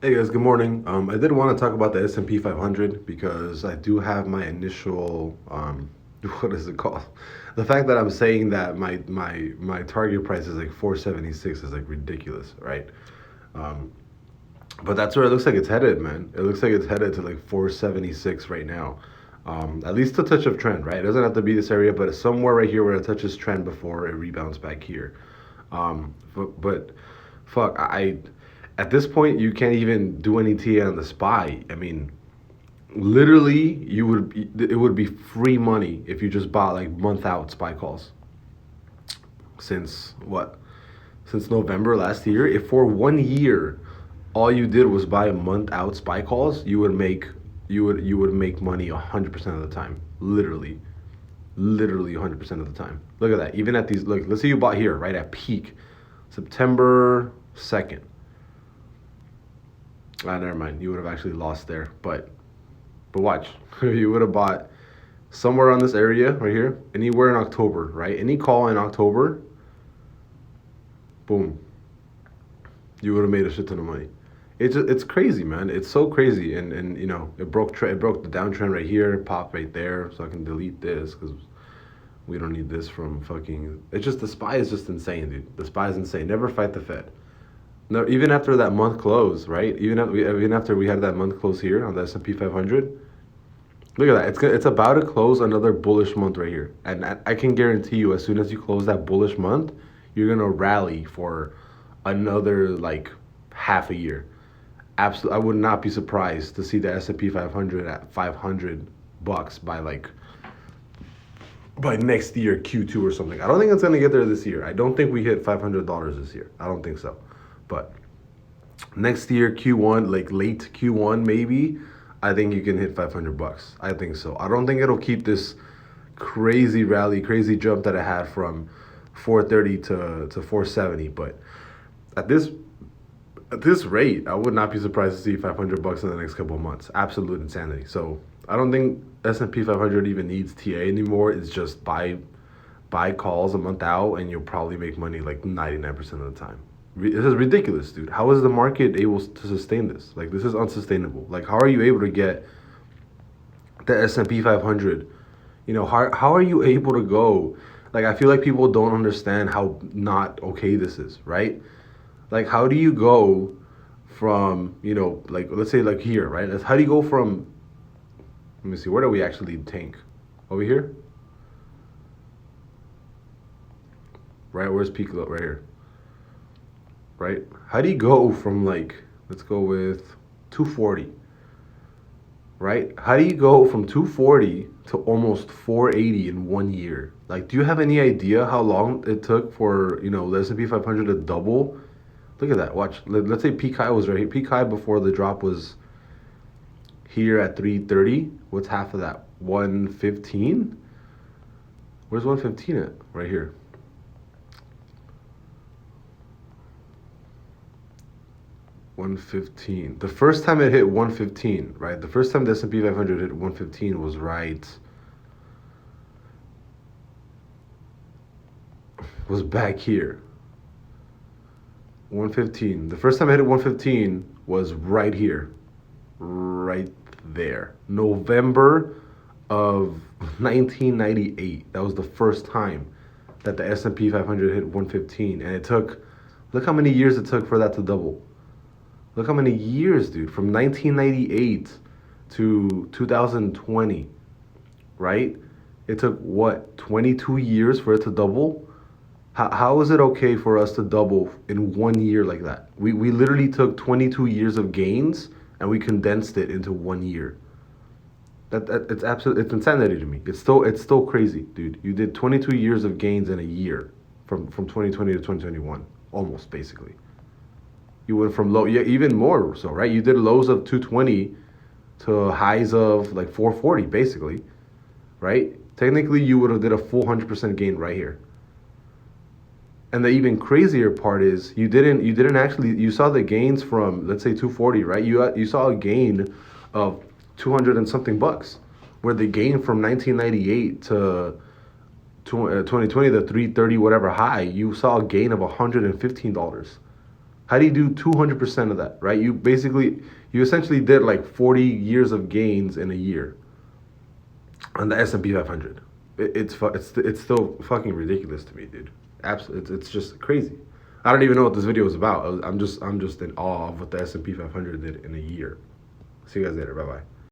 Hey guys, good morning. I did want to talk about the S&P 500 because I do have my initial what is it called? The fact that I'm saying that my target price is like 476 is like ridiculous, right? Um, but that's where it looks like it's headed, man. It looks like it's headed to like 476 right now. At least a touch of trend, right? It doesn't have to be this area, but it's somewhere right here where it touches trend before it rebounds back here. But fuck, I at this point you can't even do any TA on the SPY. I mean, literally, it would be free money if you just bought like month out SPY calls. Since what? Since November last year. If for 1 year all you did was buy a month out SPY calls, you would make money 100% of the time. Literally 100% of the time. Look at that. Even at these, look, let's say you bought here right at peak, September 2nd. Ah, never mind. You would have actually lost there. But watch. You would have bought somewhere on this area right here, anywhere in October, right? Any call in October, boom, you would have made a shit ton of money. It's crazy, man. It's so crazy, and it broke the downtrend right here, popped right there, so I can delete this because we don't need this from fucking. It's just the SPY is just insane, dude. The SPY is insane. Never fight the Fed. No, even after that month close, right? Even after we had that month close here on the S&P 500, look at that. It's about to close another bullish month right here, and I can guarantee you, as soon as you close that bullish month, you're gonna rally for another like half a year. Absolutely, I would not be surprised to see the S&P 500 at 500 bucks by next year Q2 or something. I don't think it's gonna get there this year. I don't think we hit $500 this year. I don't think so, but next year Q1, like late Q1 maybe, I think you can hit 500 bucks. I think so. I don't think it'll keep this crazy rally, crazy jump that it had from 430 to 470, but at this at this rate, I would not be surprised to see 500 bucks in the next couple of months. Absolute insanity. So, I don't think S&P 500 even needs TA anymore. It's just buy calls a month out and you'll probably make money like 99% of the time. This is ridiculous, dude. How is the market able to sustain this? Like, this is unsustainable. Like, how are you able to get the S&P 500? How are you able to go? Like, I feel like people don't understand how not okay this is, right? Like, how do you go from, like, let's say, like here, right? How do you go from, let me see, where do we actually tank? Over here? Right? Where's peak low? Right here. Right? How do you go from, like, let's go with 240, right? How do you go from 240 to almost 480 in 1 year? Like, do you have any idea how long it took for, the S&P 500 to double? Look at that. Watch. Let's say peak high was right here. Peak high before the drop was here at 330. What's half of that? 115? Where's 115 at? Right here. 115. The first time it hit 115, right? The first time the S&P 500 hit 115 was back here. 115. The first time I hit 115 was right here. Right there. November of 1998. That was the first time that the S&P 500 hit 115, and it took, look how many years it took for that to double. Look how many years, dude, from 1998 to 2020, right? It took what, 22 years for it to double? How is it okay for us to double in 1 year like that? We literally took 22 years of gains and we condensed it into 1 year. That it's insanity to me. It's still crazy, dude. You did 22 years of gains in a year from 2020 to 2021, almost basically. You went from low, yeah, even more so, right? You did lows of 220 to highs of like 440, basically, right? Technically, you would have did a full 100% gain right here. And the even crazier part is you didn't actually, you saw the gains from, let's say, 240, right? You saw a gain of 200 and something bucks, where the gain from 1998 to 2020, the 330 whatever high, you saw a gain of $115. How do you do 200% of that, right? You essentially did like 40 years of gains in a year on the S&P 500. It's still fucking ridiculous to me, dude. Absolutely, it's just crazy. I don't even know what this video is about. I'm just in awe of what the S&P 500 did in a year. See you guys later. Bye bye.